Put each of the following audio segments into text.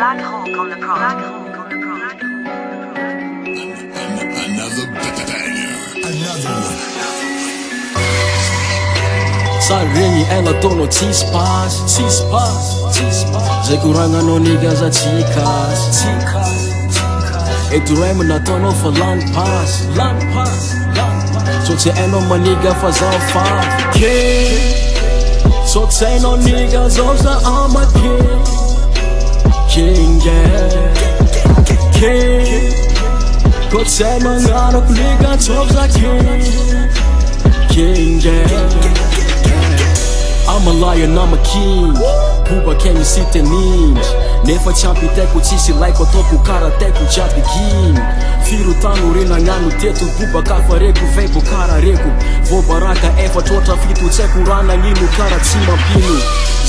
Black Hawk on the prod. Another banger. Another one. Saregny ela tono tsisy pasy zay koragnanao nigga za tsy kasy eto ray nataonao fa lany pasy so tsy hainao maniga fa zaho faky so tsy hainao niga zao za amake ko tsy hay magnarako niga tsao za I'm a lion, I'm a king. Buba can you sit and ninja? Nefa champi teko tsisy like ataoko karateko jiaby giny firotano rena gnano teto buba kafareko vaibo karareko vobaraka efatra oatra fito tsy haiko rana gnino kara tsy mampino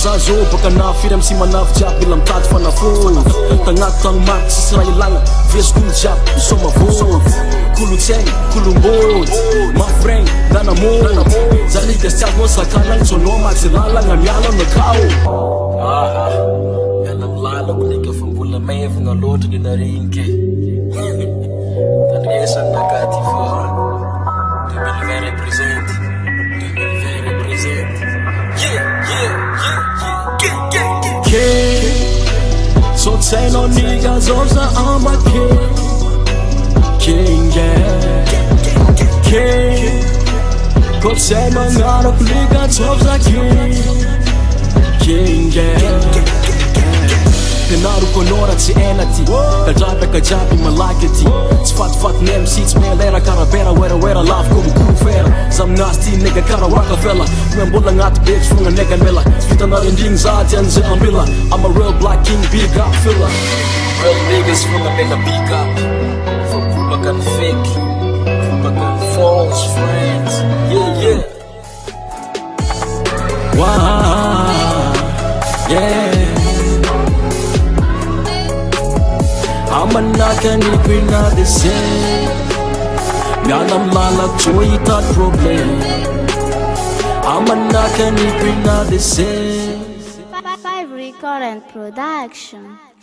za zô baka nafiry amsy manafy jiaby mila mitady fanafôvy tagnaty tanomaty tsisy raha ilagna vesikolo jiaby misoma vôvy kolotsaigny kolombôdy mafregny nanamôdy zaliga sy tiagnao sakanagny tsonao matsy lalagna miala nakao lalako nika fa mbola maivagna loatra ny narinike tandriesany nakady fa 2020 represent 2020 represent so tsy hainao niga zao za amake ko tsy hay magnarako niga tsao za Penaroko anora tsy enaty kadrapaka jiaby malaky aty tsy fatifaty ny MC tsy melera karabera werawera laviko mikofera za minazy ty nega kara Rockefeller hoe mbola agnaty beky fogna nega mela hitanarendrigny za ty an'zay ambila I'm a real black king big up filler real niggas fogna mega big up fa bobaka ny fake bobaka ny false friends yeah wow yeah Amanaka ni kwina the same Miala mlalak joy that problem Amanaka ni kwina the same 5 Recording Production.